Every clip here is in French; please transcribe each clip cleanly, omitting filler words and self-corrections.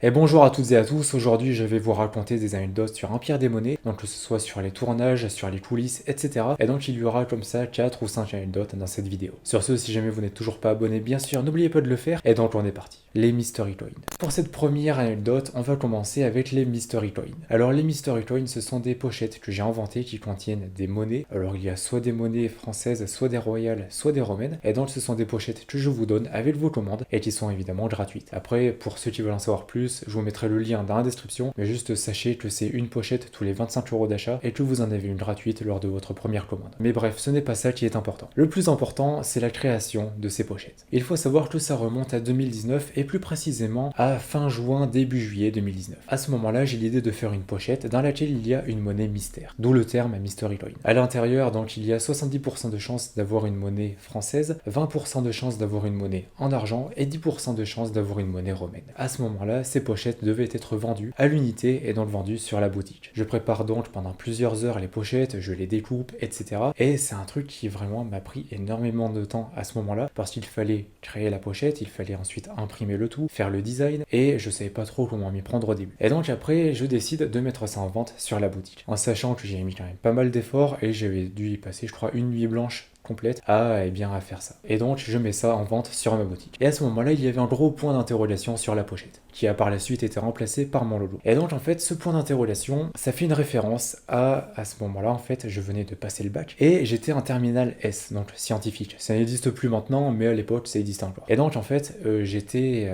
Et bonjour à toutes et à tous, aujourd'hui je vais vous raconter des anecdotes sur Empire des Monnaies, donc que ce soit sur les tournages, sur les coulisses, etc. Et donc il y aura comme ça 4 ou 5 anecdotes dans cette vidéo. Sur ce, si jamais vous n'êtes toujours pas abonné, bien sûr, n'oubliez pas de le faire, et donc on est parti. Les Mystery Coins. Pour cette première anecdote, on va commencer avec les Mystery Coins. Alors les Mystery Coins, ce sont des pochettes que j'ai inventées qui contiennent des monnaies. Alors il y a soit des monnaies françaises, soit des royales, soit des romaines, et donc ce sont des pochettes que je vous donne avec vos commandes, et qui sont évidemment gratuites. Après, pour ceux qui veulent en savoir plus, je vous mettrai le lien dans la description, mais juste sachez que c'est une pochette tous les 25 € d'achat et que vous en avez une gratuite lors de votre première commande. Mais bref, ce n'est pas ça qui est important. Le plus important, c'est la création de ces pochettes. Il faut savoir que ça remonte à 2019 et plus précisément à fin juin, début juillet 2019. À ce moment-là, j'ai l'idée de faire une pochette dans laquelle il y a une monnaie mystère, d'où le terme Mystery Coin. À l'intérieur, donc, il y a 70% de chances d'avoir une monnaie française, 20% de chances d'avoir une monnaie en argent et 10% de chances d'avoir une monnaie romaine. À ce moment-là, ces pochettes devaient être vendues à l'unité et donc vendues sur la boutique. Je prépare donc pendant plusieurs heures les pochettes, je les découpe, etc. Et c'est un truc qui vraiment m'a pris énormément de temps à ce moment-là parce qu'il fallait créer la pochette, il fallait ensuite imprimer le tout, faire le design et je savais pas trop comment m'y prendre au début. Et donc après, je décide de mettre ça en vente sur la boutique en sachant que j'ai mis quand même pas mal d'efforts et j'avais dû y passer, je crois, une nuit blanche complète à faire ça. Et donc je mets ça en vente sur ma boutique. Et à ce moment-là, il y avait un gros point d'interrogation sur la pochette, qui a par la suite été remplacé par mon logo. Et donc en fait, ce point d'interrogation, ça fait une référence à ce moment-là, en fait, je venais de passer le bac, et j'étais en terminale S, donc scientifique. Ça n'existe plus maintenant, mais à l'époque, ça existait encore. Et donc en fait, j'étais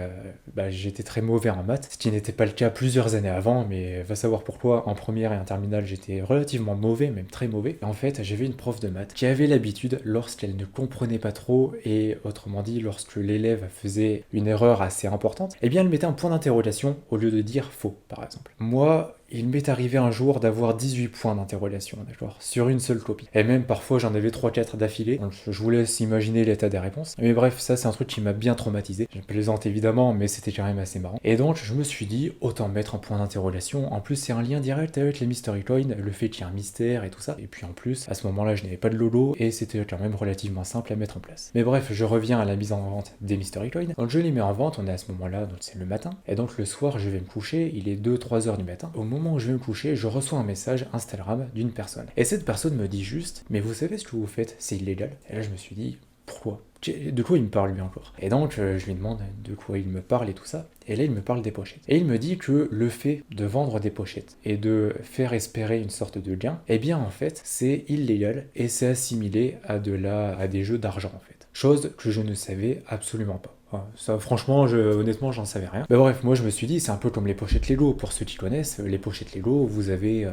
très mauvais en maths, ce qui n'était pas le cas plusieurs années avant, mais va savoir pourquoi, en première et en terminale, j'étais relativement mauvais, même très mauvais. Et en fait, j'avais une prof de maths qui avait l'habitude, lorsqu'elle ne comprenait pas trop, et autrement dit, lorsque l'élève faisait une erreur assez importante, eh bien elle mettait un point d'interrogation au lieu de dire faux, par exemple. Moi, il m'est arrivé un jour d'avoir 18 points d'interrogation, d'accord, sur une seule copie. Et même parfois j'en avais 3-4 d'affilée, donc je vous laisse imaginer l'état des réponses. Mais bref, ça c'est un truc qui m'a bien traumatisé. Je plaisante évidemment, mais c'était quand même assez marrant. Et donc je me suis dit, autant mettre un point d'interrogation. En plus c'est un lien direct avec les Mystery Coins, le fait qu'il y ait un mystère et tout ça. Et puis en plus, à ce moment-là je n'avais pas de logo, et c'était quand même relativement simple à mettre en place. Mais bref, je reviens à la mise en vente des Mystery Coins. Donc je les mets en vente, on est à ce moment-là, donc c'est le matin. Et donc le soir je vais me coucher, il est 2-3 heures du matin. Au moment où je vais me coucher, je reçois un message Instagram d'une personne. Et cette personne me dit juste, mais vous savez ce que vous faites, c'est illégal. Et là je me suis dit, pourquoi? De quoi il me parle lui encore? Et donc je lui demande de quoi il me parle et tout ça. Et là il me parle des pochettes. Et il me dit que le fait de vendre des pochettes et de faire espérer une sorte de gain, eh bien en fait c'est illégal et c'est assimilé à des jeux d'argent en fait. Chose que je ne savais absolument pas. Enfin, ça, franchement, honnêtement, j'en savais rien. Mais bref, moi je me suis dit, c'est un peu comme les pochettes Lego. Pour ceux qui connaissent, les pochettes Lego, vous avez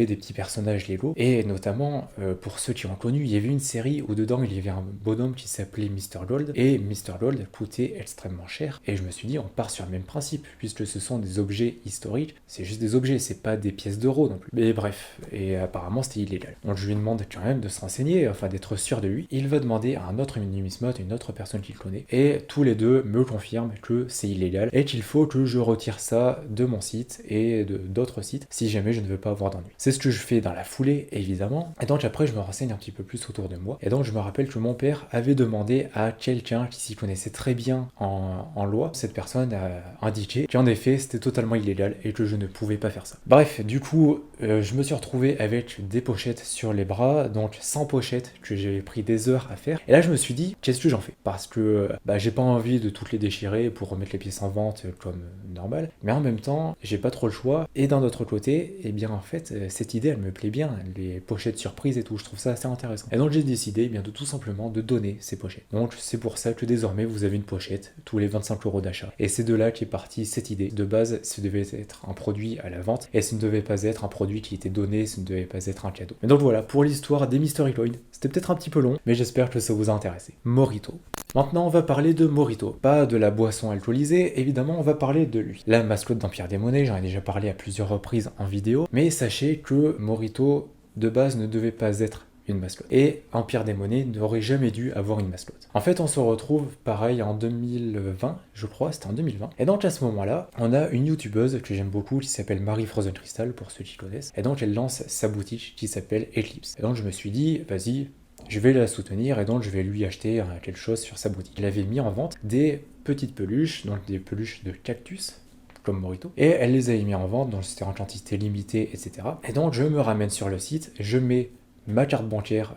des petits personnages Lego. Et notamment, pour ceux qui ont connu, il y avait une série où dedans il y avait un bonhomme qui s'appelait Mr. Gold. Et Mr. Gold coûtait extrêmement cher. Et je me suis dit, on part sur le même principe, puisque ce sont des objets historiques. C'est juste des objets, c'est pas des pièces d'euros non plus. Mais bref, et apparemment c'était illégal. Donc je lui demande quand même de se renseigner, enfin d'être sûr de lui. Il va demander à un autre numismate, une autre personne qu'il connaît. Et tous les deux me confirment que c'est illégal et qu'il faut que je retire ça de mon site et de d'autres sites si jamais je ne veux pas avoir d'ennui. C'est ce que je fais dans la foulée évidemment, et donc après je me renseigne un petit peu plus autour de moi, et donc je me rappelle que mon père avait demandé à quelqu'un qui s'y connaissait très bien en loi. Cette personne a indiqué qu'en effet c'était totalement illégal et que je ne pouvais pas faire ça. Bref, du coup je me suis retrouvé avec des pochettes sur les bras, donc 100 pochettes que j'ai pris des heures à faire, et là je me suis dit qu'est-ce que j'en fais, parce que j'ai pas envie de toutes les déchirer pour remettre les pièces en vente comme normal, mais en même temps j'ai pas trop le choix. Et d'un autre côté, eh bien en fait cette idée elle me plaît bien, les pochettes surprises et tout, je trouve ça assez intéressant. Et donc j'ai décidé eh bien de tout simplement de donner ces pochettes. Donc c'est pour ça que désormais vous avez une pochette tous les 25 € d'achat. Et c'est de là qu'est partie cette idée. De base, ce devait être un produit à la vente et ce ne devait pas être un produit qui était donné, ce ne devait pas être un cadeau. Mais donc voilà pour l'histoire des Mystery Coins. C'était peut-être un petit peu long, mais j'espère que ça vous a intéressé. Morito. Maintenant, on va parler de Morito. Pas de la boisson alcoolisée, évidemment, on va parler de lui. La mascotte d'Empire des Monnaies, j'en ai déjà parlé à plusieurs reprises en vidéo, mais sachez que Morito, de base, ne devait pas être une mascotte. Et Empire des Monnaies n'aurait jamais dû avoir une mascotte. En fait, on se retrouve pareil en 2020, je crois, c'était en 2020. Et donc à ce moment-là, on a une youtubeuse que j'aime beaucoup qui s'appelle Marie Frozen Crystal, pour ceux qui connaissent. Et donc elle lance sa boutique qui s'appelle Eclipse. Et donc je me suis dit, vas-y, je vais la soutenir et donc je vais lui acheter quelque chose sur sa boutique. Il avait mis en vente des petites peluches, donc des peluches de cactus, comme Morito, et elle les avait mis en vente, donc c'était en quantité limitée, etc. Et donc je me ramène sur le site, je mets ma carte bancaire,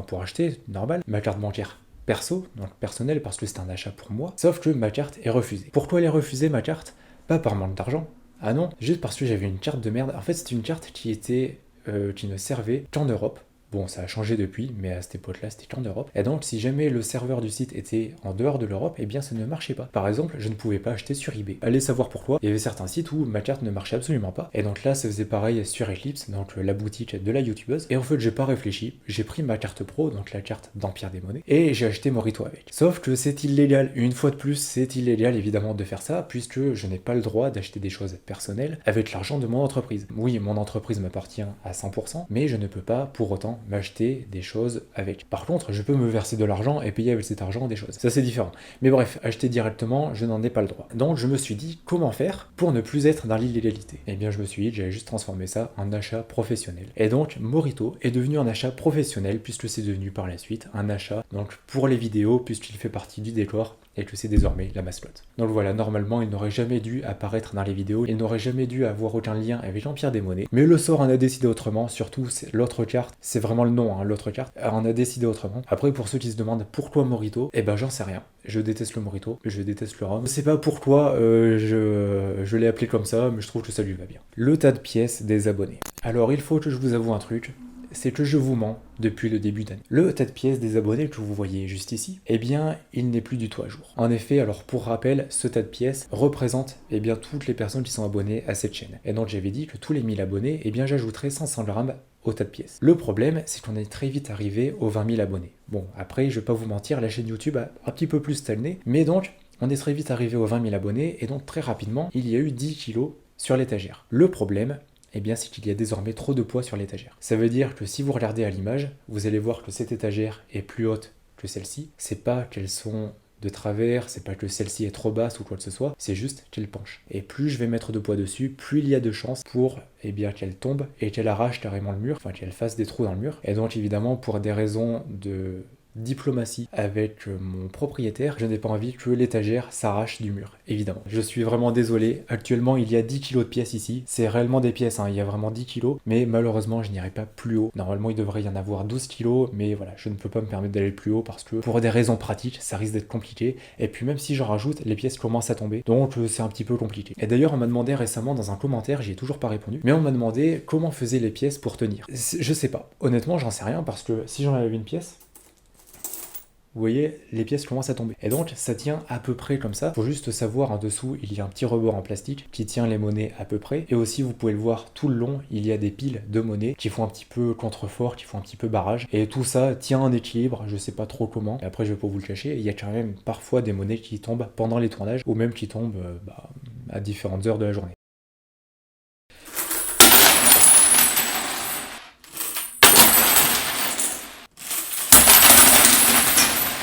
pour acheter, normal, ma carte bancaire perso, donc personnelle, parce que c'est un achat pour moi, sauf que ma carte est refusée. Pourquoi elle est refusée, ma carte? Pas par manque d'argent, ah non, juste parce que j'avais une carte de merde. En fait, c'est une carte qui ne servait qu'en Europe. Bon, ça a changé depuis, mais à cette époque-là, c'était qu'en Europe. Et donc, si jamais le serveur du site était en dehors de l'Europe, eh bien, ça ne marchait pas. Par exemple, je ne pouvais pas acheter sur eBay. Allez savoir pourquoi. Il y avait certains sites où ma carte ne marchait absolument pas. Et donc là, ça faisait pareil sur Eclipse, donc la boutique de la youtubeuse. Et en fait, j'ai pas réfléchi. J'ai pris ma carte pro, donc la carte d'Empire des Monnaies, et j'ai acheté Morito avec. Sauf que c'est illégal. Une fois de plus, c'est illégal évidemment de faire ça, puisque je n'ai pas le droit d'acheter des choses personnelles avec l'argent de mon entreprise. Oui, mon entreprise m'appartient à 100%, mais je ne peux pas pour autant m'acheter des choses avec. Par contre, je peux me verser de l'argent et payer avec cet argent des choses. Ça, c'est différent. Mais bref, acheter directement, je n'en ai pas le droit. Donc, je me suis dit, comment faire pour ne plus être dans l'illégalité? Eh bien, je me suis dit, j'allais juste transformer ça en achat professionnel. Et donc, Morito est devenu un achat professionnel, puisque c'est devenu par la suite un achat donc pour les vidéos, puisqu'il fait partie du décor et que c'est désormais la mascotte. Donc voilà, normalement, il n'aurait jamais dû apparaître dans les vidéos, il n'aurait jamais dû avoir aucun lien avec Empire des Monnaies, mais le sort en a décidé autrement, surtout l'autre carte, c'est vraiment le nom, hein, l'autre carte, on a décidé autrement. Après, pour ceux qui se demandent pourquoi Morito, eh ben j'en sais rien. Je déteste le Morito, je déteste le rhum. Je sais pas pourquoi je l'ai appelé comme ça, mais je trouve que ça lui va bien. Le tas de pièces des abonnés. Alors, il faut que je vous avoue un truc, c'est que je vous mens depuis le début d'année. Le tas de pièces des abonnés que vous voyez juste ici, eh bien, il n'est plus du tout à jour. En effet, alors pour rappel, ce tas de pièces représente eh bien toutes les personnes qui sont abonnées à cette chaîne. Et donc j'avais dit que tous les 1000 abonnés, eh bien j'ajouterais 500 grammes au tas de pièces. Le problème, c'est qu'on est très vite arrivé aux 20 000 abonnés. Bon, après, je vais pas vous mentir, la chaîne YouTube a un petit peu plus stagné, mais donc, on est très vite arrivé aux 20 000 abonnés, et donc très rapidement, il y a eu 10 kilos sur l'étagère. Le problème, eh bien, c'est qu'il y a désormais trop de poids sur l'étagère. Ça veut dire que si vous regardez à l'image, vous allez voir que cette étagère est plus haute que celle-ci. C'est pas qu'elles sont de travers, c'est pas que celle-ci est trop basse ou quoi que ce soit, c'est juste qu'elle penche. Et plus je vais mettre de poids dessus, plus il y a de chances pour qu'elle tombe et qu'elle arrache carrément le mur, enfin qu'elle fasse des trous dans le mur. Et donc évidemment, pour des raisons de diplomatie avec mon propriétaire, je n'ai pas envie que l'étagère s'arrache du mur, évidemment. Je suis vraiment désolé, actuellement il y a 10 kilos de pièces ici, c'est réellement des pièces, hein. Il y a vraiment 10 kilos, mais malheureusement je n'irai pas plus haut. Normalement il devrait y en avoir 12 kilos, mais voilà, je ne peux pas me permettre d'aller plus haut parce que pour des raisons pratiques, ça risque d'être compliqué, et puis même si j'en rajoute, les pièces commencent à tomber, donc c'est un petit peu compliqué. Et d'ailleurs on m'a demandé récemment dans un commentaire, j'y ai toujours pas répondu, mais on m'a demandé comment faisaient les pièces pour tenir. Je sais pas, honnêtement j'en sais rien parce que si j'enlève une pièce, vous voyez, les pièces commencent à tomber. Et donc, ça tient à peu près comme ça. Faut juste savoir, en dessous, il y a un petit rebord en plastique qui tient les monnaies à peu près. Et aussi, vous pouvez le voir, tout le long, il y a des piles de monnaies qui font un petit peu contrefort, qui font un petit peu barrage. Et tout ça tient en équilibre, je sais pas trop comment. Et après, je vais pas vous le cacher, il y a quand même parfois des monnaies qui tombent pendant les tournages, ou même qui tombent à différentes heures de la journée.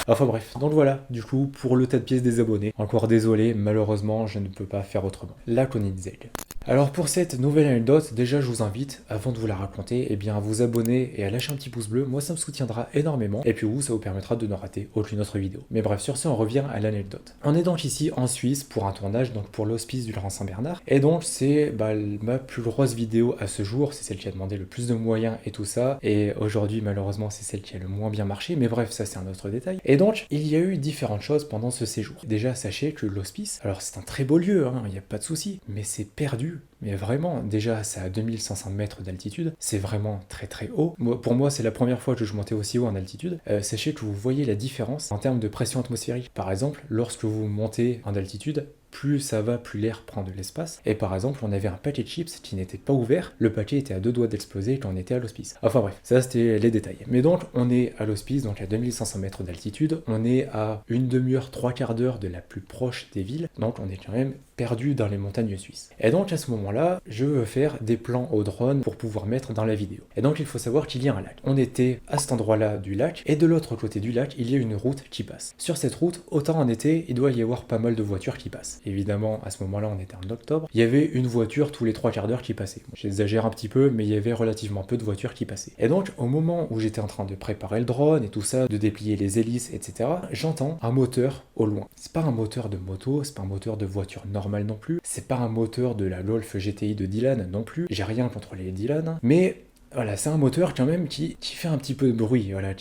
Enfin bref, donc voilà, du coup, pour le tas de pièces des abonnés, encore désolé, malheureusement, je ne peux pas faire autrement. La Koenigsegg. Alors pour cette nouvelle anecdote, déjà je vous invite, avant de vous la raconter, eh bien à vous abonner et à lâcher un petit pouce bleu, moi ça me soutiendra énormément, et puis vous, ça vous permettra de ne rater aucune autre vidéo. Mais bref, sur ce, on revient à l'anecdote. On est donc ici en Suisse pour un tournage, donc pour l'hospice du Grand Saint-Bernard, et donc c'est ma plus grosse vidéo à ce jour, c'est celle qui a demandé le plus de moyens et tout ça, et aujourd'hui malheureusement c'est celle qui a le moins bien marché, mais bref, ça c'est un autre détail. Et donc, il y a eu différentes choses pendant ce séjour. Déjà, sachez que l'hospice, alors c'est un très beau lieu, hein, il n'y a pas de souci, mais c'est perdu. Mais vraiment, déjà, c'est à 2500 mètres d'altitude, c'est vraiment très très haut. Pour moi, c'est la première fois que je montais aussi haut en altitude. Sachez que vous voyez la différence en termes de pression atmosphérique. Par exemple, lorsque vous montez en altitude, plus ça va, plus l'air prend de l'espace. Et par exemple, on avait un paquet de chips qui n'était pas ouvert, le paquet était à 2 doigts d'exploser quand on était à l'hospice. Enfin bref, ça c'était les détails. Mais donc, on est à l'hospice, donc à 2500 mètres d'altitude, on est à une demi-heure, 3/4 d'heure de la plus proche des villes, donc on est quand même perdu dans les montagnes suisses. Et donc à ce moment-là, je veux faire des plans au drone pour pouvoir mettre dans la vidéo. Et donc il faut savoir qu'il y a un lac. On était à cet endroit-là du lac, et de l'autre côté du lac, il y a une route qui passe. Sur cette route, autant en été, il doit y avoir pas mal de voitures qui passent. Évidemment, à ce moment-là, on était en octobre, il y avait une voiture tous les 3/4 d'heure qui passait. Bon, j'exagère un petit peu, mais il y avait relativement peu de voitures qui passaient. Et donc, au moment où j'étais en train de préparer le drone et tout ça, de déplier les hélices, etc., j'entends un moteur au loin. C'est pas un moteur de moto, c'est pas un moteur de voiture normale, normal non plus, c'est pas un moteur de la Golf GTI de Dylan non plus, j'ai rien contre les Dylan, mais voilà, c'est un moteur quand même qui fait un petit peu de bruit, voilà,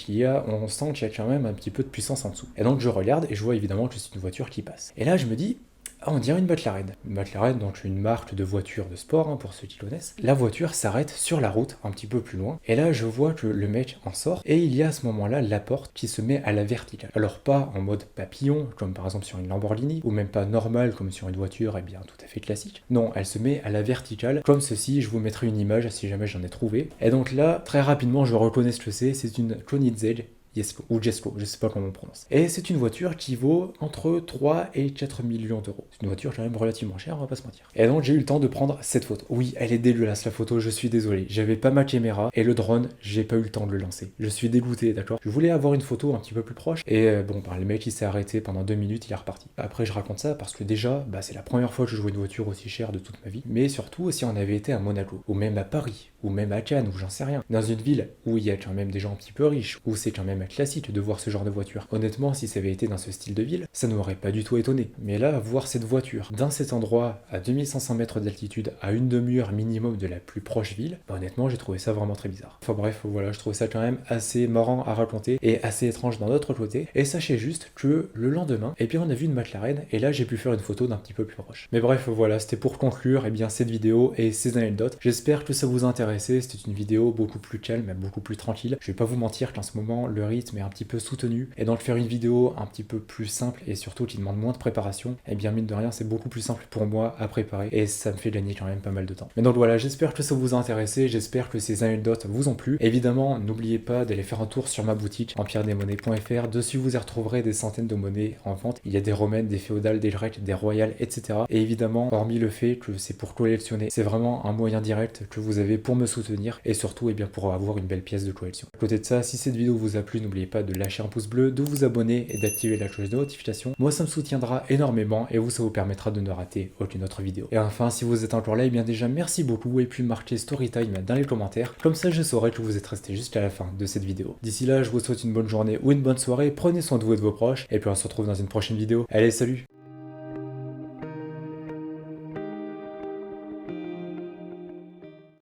on sent qu'il y a quand même un petit peu de puissance en dessous. Et donc je regarde et je vois évidemment que c'est une voiture qui passe. Et là je me dis, ah, on dirait une McLaren. Une McLaren, donc une marque de voiture de sport, hein, pour ceux qui connaissent. La voiture s'arrête sur la route, un petit peu plus loin. Et là, je vois que le mec en sort. Et il y a à ce moment-là la porte qui se met à la verticale. Alors pas en mode papillon, comme par exemple sur une Lamborghini, ou même pas normal comme sur une voiture, eh bien tout à fait classique. Non, elle se met à la verticale, comme ceci. Je vous mettrai une image si jamais j'en ai trouvé. Et donc là, très rapidement, je reconnais ce que c'est une Koenigsegg Jesko, ou Jesko, je sais pas comment on prononce. Et c'est une voiture qui vaut entre 3 et 4 millions d'euros. C'est une voiture quand même relativement chère, on va pas se mentir. Et donc j'ai eu le temps de prendre cette photo. Oui, elle est dégueulasse la photo, je suis désolé. J'avais pas ma caméra et le drone, j'ai pas eu le temps de le lancer. Je suis dégoûté, d'accord. Je voulais avoir une photo un petit peu plus proche et le mec il s'est arrêté pendant 2 minutes, il est reparti. Après je raconte ça parce que déjà, c'est la première fois que je vois une voiture aussi chère de toute ma vie. Mais surtout si on avait été à Monaco, ou même à Paris, ou même à Cannes, ou j'en sais rien. Dans une ville où il y a quand même des gens un petit peu riches, où c'est quand même classique de voir ce genre de voiture. Honnêtement, si ça avait été dans ce style de ville, ça n'aurait pas du tout étonné. Mais là, voir cette voiture dans cet endroit, à 2500 mètres d'altitude, à une demi-heure minimum de la plus proche ville, honnêtement, j'ai trouvé ça vraiment très bizarre. Enfin bref, voilà, je trouve ça quand même assez marrant à raconter et assez étrange d'un autre côté. Et sachez juste que le lendemain, on a vu une McLaren et là, j'ai pu faire une photo d'un petit peu plus proche. Mais bref, voilà, c'était pour conclure cette vidéo et ces anecdotes. J'espère que ça vous a intéressé. C'était une vidéo beaucoup plus calme, beaucoup plus tranquille. Je vais pas vous mentir qu'en ce moment, le rythme est un petit peu soutenu et donc faire une vidéo un petit peu plus simple et surtout qui demande moins de préparation, mine de rien c'est beaucoup plus simple pour moi à préparer et ça me fait gagner quand même pas mal de temps. Mais donc voilà, j'espère que ça vous a intéressé, j'espère que ces anecdotes vous ont plu. Évidemment, n'oubliez pas d'aller faire un tour sur ma boutique empire-des-monnaies.fr. Dessus vous y retrouverez des centaines de monnaies en vente. Il y a des romaines, des féodales, des grecques, des royales, etc. Et évidemment, hormis le fait que c'est pour collectionner, c'est vraiment un moyen direct que vous avez pour me soutenir et surtout pour avoir une belle pièce de collection. À côté de ça, si cette vidéo vous a plu, n'oubliez pas de lâcher un pouce bleu, de vous abonner et d'activer la cloche de notification. Moi ça me soutiendra énormément et vous ça vous permettra de ne rater aucune autre vidéo. Et enfin si vous êtes encore là, déjà merci beaucoup et puis marquez Storytime dans les commentaires, comme ça je saurai que vous êtes resté jusqu'à la fin de cette vidéo. D'ici là je vous souhaite une bonne journée ou une bonne soirée, prenez soin de vous et de vos proches et puis on se retrouve dans une prochaine vidéo. Allez salut!